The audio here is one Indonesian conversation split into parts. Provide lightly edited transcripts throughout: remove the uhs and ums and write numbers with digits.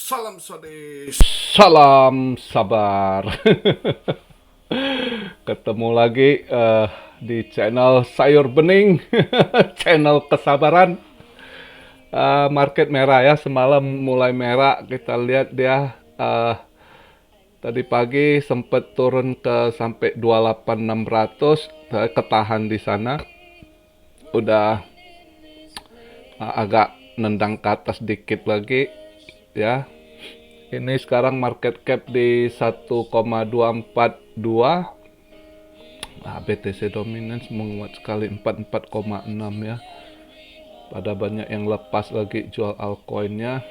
Salam sode, salam sabar. Ketemu lagi di channel Sayur Bening, channel kesabaran. Market merah ya, semalam mulai merah. Kita lihat dia tadi pagi sempat turun ke sampai 28.600, ketahan di sana. Udah agak nendang ke atas dikit lagi ya. Ini sekarang market cap di 1,242. BTC dominance menguat sekali 44,6 ya. Pada banyak yang lepas lagi jual altcoinnya.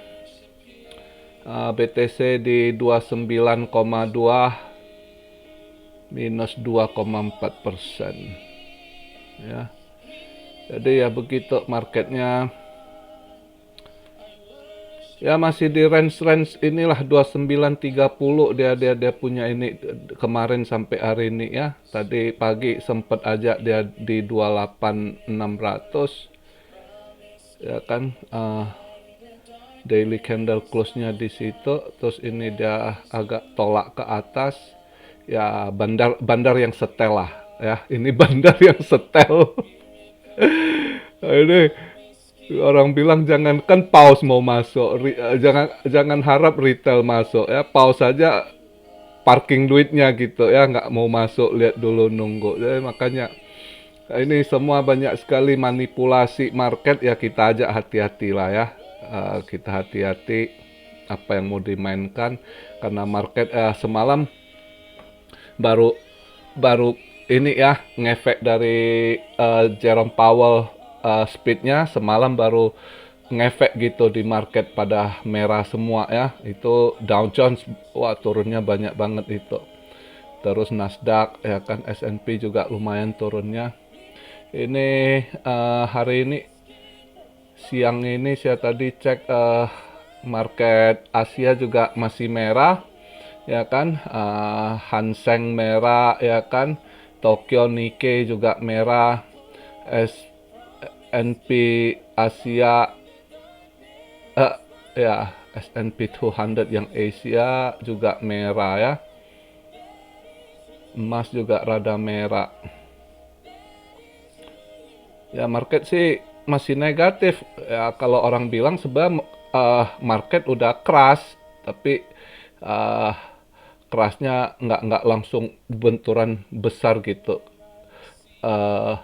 BTC di 29,2 minus 2,4% ya. Jadi ya begitu marketnya. Ya masih di range inilah 29.30 dia punya ini kemarin sampai hari ini ya. Tadi pagi sempat aja dia di 28.600 ya kan. Daily candle close-nya di situ, terus ini dia agak tolak ke atas. Ya bandar yang setel lah ya. Ini bandar yang setel. Ini orang bilang jangankan paus mau masuk, jangan harap retail masuk ya, paus saja parking duitnya gitu ya, nggak mau masuk, lihat dulu nunggu. Jadi makanya ini semua banyak sekali manipulasi market ya, kita ajak hati-hati lah ya. Kita hati-hati apa yang mau dimainkan, karena market semalam baru baru ini ya ngefek dari Jerome Powell, speednya semalam baru ngefek gitu di market pada merah semua ya. Itu Dow Jones wah turunnya banyak banget itu. Terus Nasdaq ya kan, S&P juga lumayan turunnya. Ini hari ini siang ini saya tadi cek market Asia juga masih merah ya kan. Hang Seng merah ya kan, Tokyo Nikkei juga merah, S&P Asia ya S&P 200 yang Asia juga merah ya. Emas juga rada merah. Ya market sih masih negatif ya, kalau orang bilang sebenarnya market udah crash, tapi uh, crashnya nggak langsung benturan besar gitu. uh,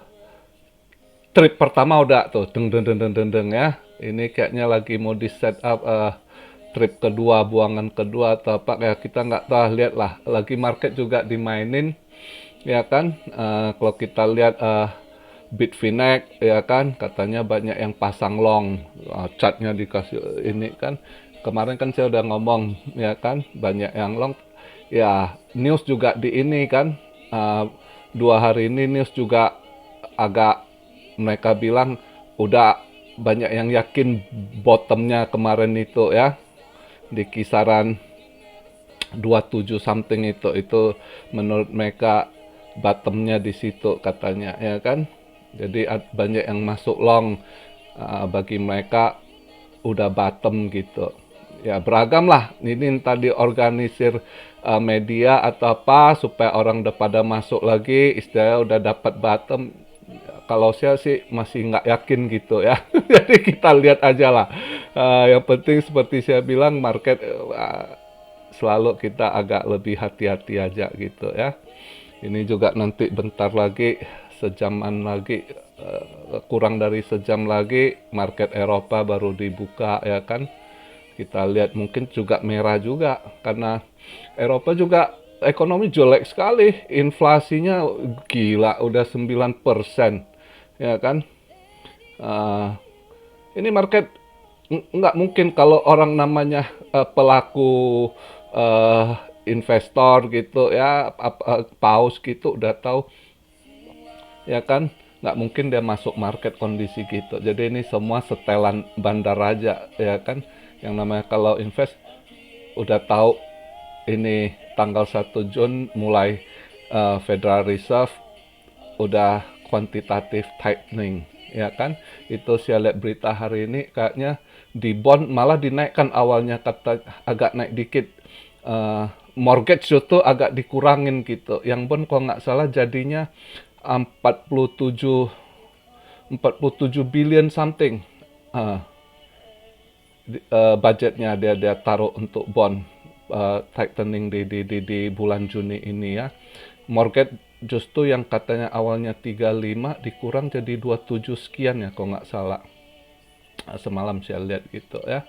Trip pertama udah tuh deng deng deng deng deng, deng ya. Ini kayaknya lagi mau di set up trip kedua, buangan kedua atau apa ya, kita nggak tahu, lihat lah. Lagi market juga dimainin ya kan. Kalau kita lihat Bitfinex ya kan, katanya banyak yang pasang long, chartnya dikasih ini kan. Kemarin kan saya udah ngomong ya kan, banyak yang long ya. News juga di ini kan, 2 hari ini news juga agak, mereka bilang udah banyak yang yakin bottomnya kemarin itu ya di kisaran 27 something. Itu menurut mereka bottomnya di situ katanya ya kan. Jadi banyak yang masuk long, bagi mereka udah bottom gitu ya. Beragam lah ini tadi organisir media atau apa supaya orang udah pada masuk lagi, istilahnya udah dapat bottom. Kalau saya sih masih nggak yakin gitu ya. Jadi kita lihat aja lah. Yang penting seperti saya bilang, market selalu kita agak lebih hati-hati aja gitu ya. Ini juga nanti bentar lagi, sejaman lagi, kurang dari sejam lagi market Eropa baru dibuka ya kan. Kita lihat mungkin juga merah juga, karena Eropa juga ekonomi jelek sekali, inflasinya gila udah 9% ya kan. Uh, ini market nggak mungkin kalau orang namanya pelaku investor gitu ya, paus gitu udah tahu ya kan, nggak mungkin dia masuk market kondisi gitu. Jadi ini semua setelan bandar aja ya kan. Yang namanya kalau invest udah tahu ini tanggal 1 Juni mulai Federal Reserve udah quantitative tightening ya kan. Itu saya lihat berita hari ini kayaknya di bond malah dinaikkan awalnya, kata agak naik dikit. Mortgage itu agak dikurangin gitu. Yang bond kalau nggak salah jadinya 47 billion something. Uh, Budgetnya dia taruh untuk bond tightening di bulan Juni ini ya. Mortgage justru yang katanya awalnya 35 dikurang jadi 27 sekian ya kalau nggak salah. Semalam saya lihat gitu ya.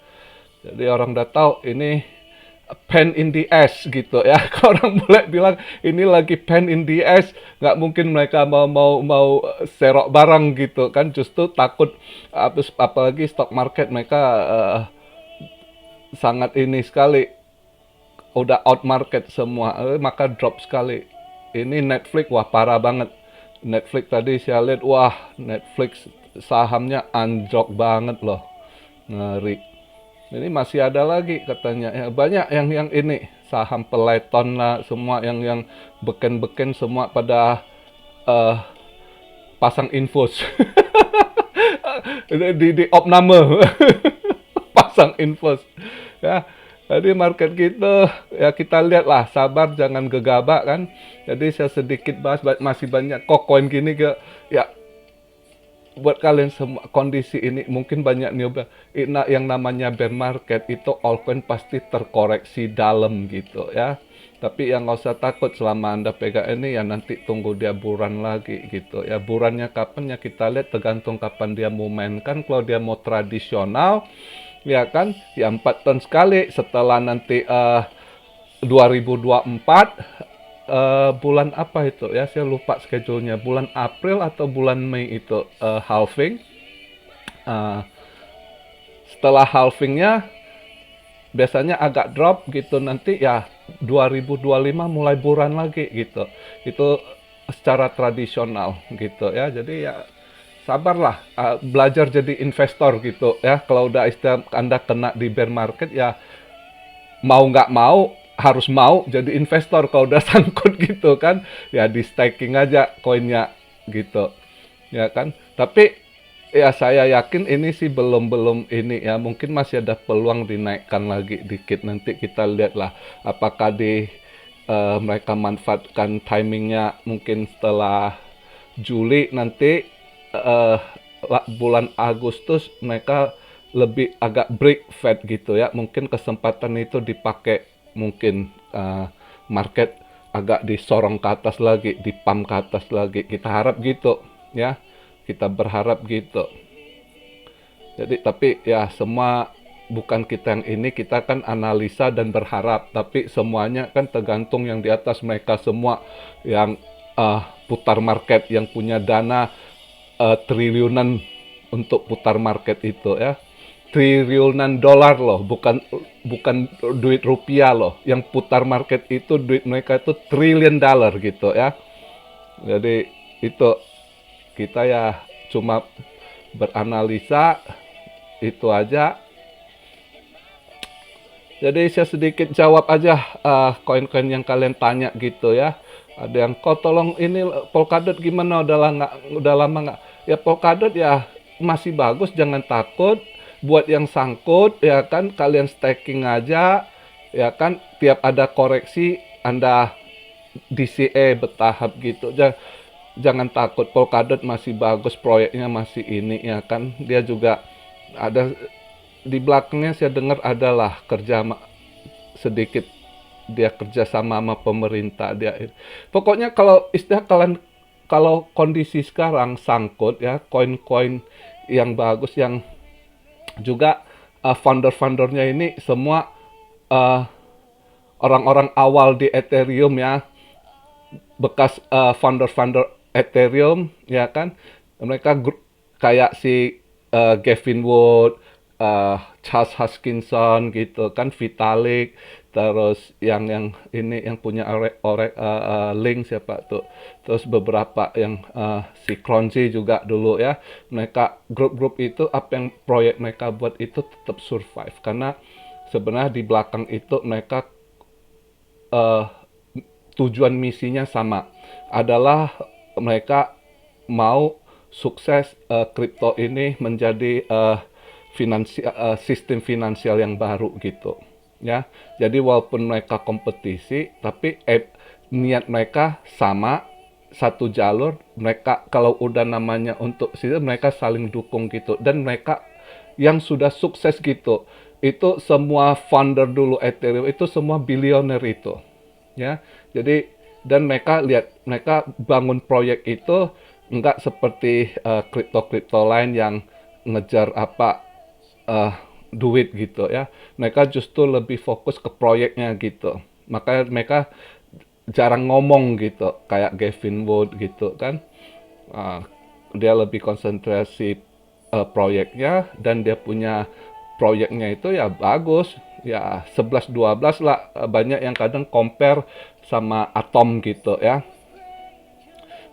Jadi orang udah tahu ini pain in the ass gitu ya. Kalau orang boleh bilang ini lagi pain in the ass, nggak mungkin mereka mau serok barang gitu kan. Justru takut, apalagi stock market mereka sangat ini sekali, udah out market semua, maka drop sekali. Ini Netflix, wah parah banget. Netflix tadi saya lihat, wah Netflix sahamnya anjlok banget loh, ngeri. Ini masih ada lagi katanya, ya, banyak yang ini saham Peloton lah, semua yang beken-beken semua pada eh, pasang infus di opname pasang infus ya. Jadi market kita ya kita lihat lah, sabar jangan gegabah kan. Jadi saya sedikit bahas, masih banyak kok koin gini ke ya. Buat kalian semua kondisi ini mungkin banyak nyoba yang namanya bear market itu altcoin pasti terkoreksi dalam gitu ya. Tapi yang nggak usah takut selama Anda pegang ini ya, nanti tunggu dia buran lagi gitu ya. Burannya kapan ya kita lihat tergantung kapan dia mau mainkan. Kalau dia mau tradisional ya kan ya 4 tahun sekali, setelah nanti 2024 bulan apa itu ya, saya lupa schedule-nya, bulan April atau bulan Mei itu halving. Uh, Setelah halvingnya biasanya agak drop gitu, nanti ya 2025 mulai buran lagi gitu. Itu secara tradisional gitu ya. Jadi ya sabarlah, belajar jadi investor gitu ya. Kalau udah istilah Anda kena di bear market ya, mau nggak mau harus mau jadi investor. Kalau udah sangkut gitu kan ya, di staking aja koinnya gitu ya kan. Tapi ya saya yakin ini sih belum ini ya, mungkin masih ada peluang dinaikkan lagi dikit. Nanti kita lihatlah apakah mereka manfaatkan timingnya, mungkin setelah Juli nanti, eh, bulan Agustus mereka lebih agak break Fed gitu ya. Mungkin kesempatan itu dipakai, mungkin market agak disorong ke atas lagi, dipump ke atas lagi. Kita harap gitu ya. Kita berharap gitu. Jadi tapi ya semua bukan kita yang ini, kita kan analisa dan berharap, tapi semuanya kan tergantung yang di atas, mereka semua yang putar market, yang punya dana triliunan untuk putar market itu ya. Triliunan dolar loh, bukan duit rupiah loh. Yang putar market itu duit mereka itu triliun dolar gitu ya. Jadi itu kita ya cuma beranalisa itu aja. Jadi saya sedikit jawab aja koin-koin yang kalian tanya gitu ya. Ada yang kau tolong ini Polkadot gimana, udah lama nggak? Ya Polkadot ya masih bagus, jangan takut. Buat yang sangkut ya kan, kalian staking aja ya kan. Tiap ada koreksi Anda DCA bertahap gitu. Jangan takut, Polkadot masih bagus, proyeknya masih ini ya kan. Dia juga ada di belakangnya, saya dengar adalah kerja sedikit, dia kerja sama pemerintah dia. Pokoknya kalau istilah kalian, kalau kondisi sekarang sangkut ya, koin-koin yang bagus, yang juga founder-foundernya ini semua uh, orang-orang awal di Ethereum ya, bekas founder-founder Ethereum ya kan. Mereka kayak si Gavin Wood, Charles Hoskinson gitu kan, Vitalik, terus yang ini yang punya link siapa tuh, terus beberapa yang si Kronzi juga dulu ya. Mereka grup-grup itu, apa yang proyek mereka buat itu tetap survive karena sebenarnya di belakang itu mereka uh, tujuan misinya sama, adalah mereka mau sukses kripto ini menjadi sistem finansial yang baru gitu ya. Jadi walaupun mereka kompetisi, tapi niat mereka sama, satu jalur. Mereka kalau udah namanya untuk situ, mereka saling dukung gitu. Dan mereka yang sudah sukses gitu, itu semua founder dulu Ethereum itu semua bilioner itu ya. Jadi dan mereka lihat, mereka bangun proyek itu nggak seperti kripto-kripto lain yang ngejar eh, duit gitu ya. Mereka justru lebih fokus ke proyeknya gitu. Makanya mereka jarang ngomong gitu, kayak Gavin Wood gitu kan. Ah, dia lebih konsentrasi proyeknya, dan dia punya proyeknya itu ya bagus. Ya 11-12 lah. Banyak yang kadang compare sama Atom gitu ya.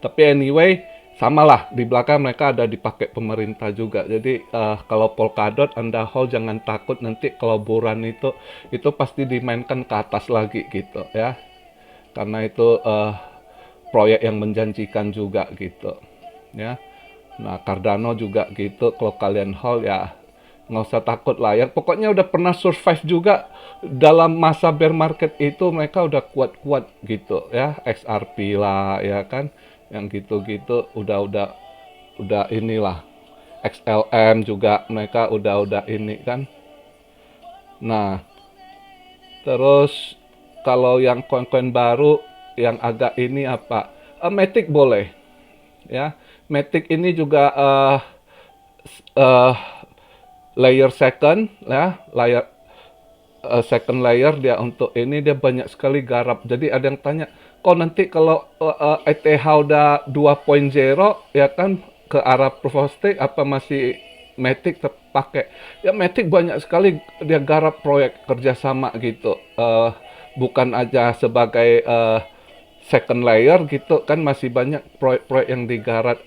Tapi anyway, samalah di belakang mereka ada dipakai pemerintah juga. Jadi kalau Polkadot Anda hold, jangan takut nanti kalau buran itu pasti dimainkan ke atas lagi gitu ya. Karena itu proyek yang menjanjikan juga gitu ya. Nah, Cardano juga gitu. Kalau kalian hold ya nggak usah takut lah ya. Pokoknya udah pernah survive juga dalam masa bear market itu, mereka udah kuat-kuat gitu ya. XRP lah ya kan, yang gitu-gitu udah inilah. XLM juga mereka udah ini kan. Nah, terus kalau yang koin-koin baru yang agak ini apa? Matic boleh ya. Matic ini juga uh, layer second ya, second layer dia untuk ini, dia banyak sekali garap. Jadi ada yang tanya, kok nanti kalau ETH udah 2.0 ya kan ke arah proof of stake, apa masih Matic terpakai? Ya Matic banyak sekali dia garap proyek kerjasama gitu. Bukan aja sebagai second layer gitu kan, masih banyak proyek-proyek yang digarap,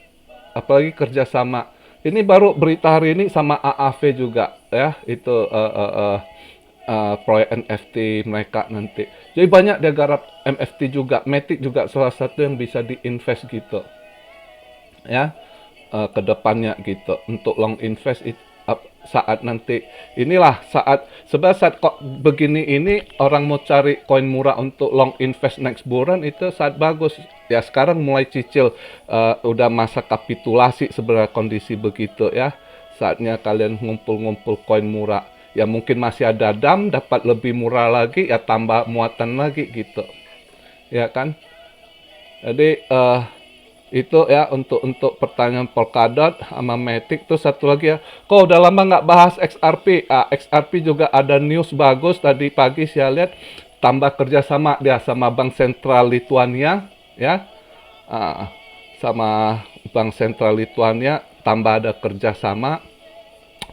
apalagi kerjasama. Ini baru berita hari ini sama AAV juga ya, itu proyek NFT mereka nanti. Jadi banyak dia garap NFT juga. Matic juga salah satu yang bisa diinvest gitu ya, ke depannya gitu. Untuk long invest saat nanti inilah saat, sebenarnya saat kok begini ini orang mau cari koin murah untuk long invest next bulan, itu saat bagus ya. Sekarang mulai cicil, udah masa kapitulasi sebenarnya kondisi begitu ya. Saatnya kalian ngumpul-ngumpul koin murah ya. Mungkin masih ada dam dapat lebih murah lagi ya, tambah muatan lagi gitu ya kan. Jadi itu ya untuk pertanyaan Polkadot sama Matic. Tuh satu lagi ya, kok udah lama nggak bahas XRP. XRP juga ada news bagus tadi pagi saya lihat, tambah kerjasama dia sama Bank Sentral Lituania ya. Sama Bank Sentral Lituania tambah ada kerjasama.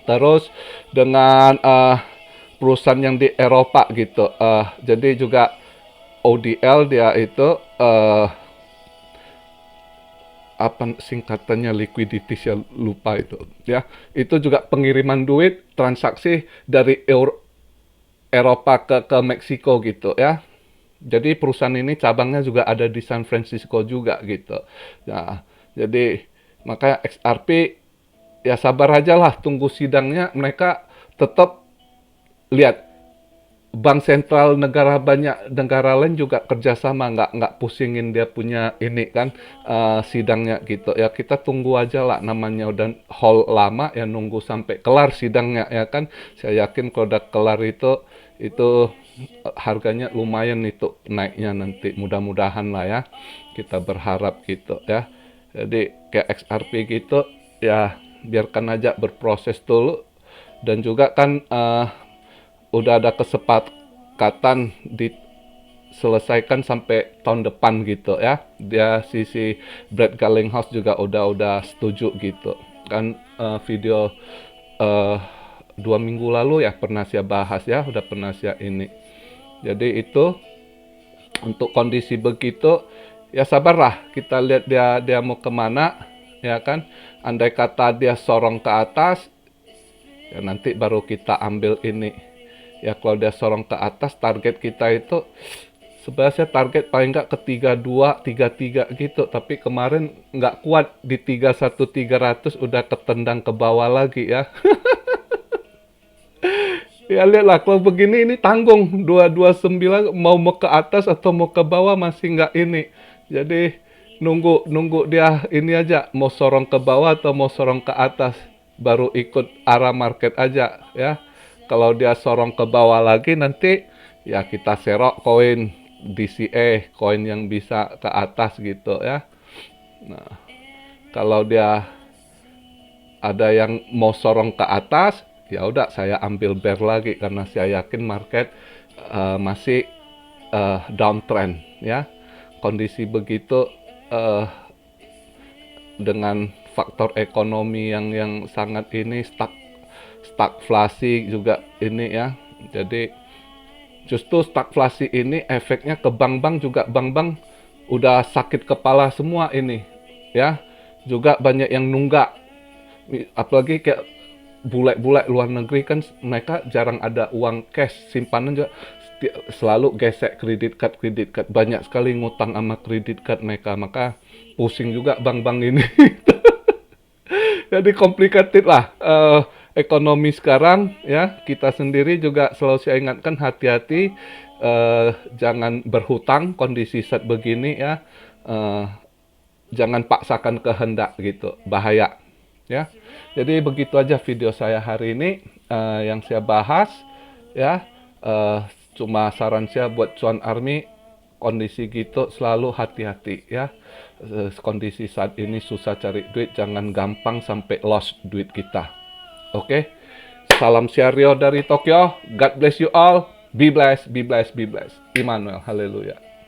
Terus dengan perusahaan yang di Eropa gitu. Jadi juga ODL dia itu apa singkatannya, liquidity, saya lupa itu ya. Itu juga pengiriman duit, transaksi dari Eropa ke Meksiko gitu ya. Jadi perusahaan ini cabangnya juga ada di San Francisco juga gitu. Nah, jadi makanya XRP ya sabar aja lah, tunggu sidangnya. Mereka tetap lihat, bank sentral negara, banyak negara lain juga kerjasama, nggak pusingin dia punya ini kan sidangnya gitu ya. Kita tunggu aja lah, namanya udah hold lama ya, nunggu sampai kelar sidangnya ya kan. Saya yakin kalau udah kelar itu harganya lumayan itu naiknya nanti, mudah-mudahan lah ya, kita berharap gitu ya. Jadi kayak XRP gitu ya, biarkan aja berproses dulu. Dan juga kan udah ada kesepakatan diselesaikan sampai tahun depan gitu ya. Dia si Brad Garlinghouse juga udah setuju gitu kan. Video 2 minggu lalu ya pernah saya bahas ya, udah pernah saya ini. Jadi itu untuk kondisi begitu ya, sabarlah kita lihat dia mau kemana ya kan. Andai kata dia sorong ke atas ya, nanti baru kita ambil ini ya. Kalau dia sorong ke atas, target kita itu sebenarnya target paling nggak ke 32, 33 gitu. Tapi kemarin nggak kuat di 31, 300 udah ketendang ke bawah lagi ya. Ya lihatlah kalau begini ini tanggung 229 mau ke atas atau mau ke bawah masih nggak ini. Jadi nunggu nunggu dia ini aja mau sorong ke bawah atau mau sorong ke atas baru ikut arah market aja ya. Kalau dia sorong ke bawah lagi nanti ya kita serok koin DCA, koin yang bisa ke atas gitu ya. Nah, kalau dia ada yang mau sorong ke atas, ya udah saya ambil bear lagi karena saya yakin market masih downtrend ya. Kondisi begitu eh, dengan faktor ekonomi yang sangat ini stagflasi juga ini ya. Jadi justru stagflasi ini efeknya ke bank-bank juga bank-bank udah sakit kepala semua ini ya. Juga banyak yang nunggak apalagi kayak bule-bule luar negeri kan mereka jarang ada uang cash simpanan juga selalu gesek kredit card banyak sekali ngutang sama kredit card mereka maka pusing juga bank-bank ini jadi complicated lah ekonomi sekarang ya kita sendiri juga selalu saya ingatkan hati-hati jangan berhutang kondisi saat begini ya eh, jangan paksakan kehendak gitu bahaya ya. Jadi begitu aja video saya hari ini yang saya bahas ya. Eh, Cuma saran saya buat Cuan Army kondisi gitu selalu hati-hati ya. Kondisi saat ini susah cari duit, jangan gampang sampai lost duit kita. Oke. Salam Siario dari Tokyo. God bless you all. Be blessed, be blessed, be blessed. Immanuel, haleluya.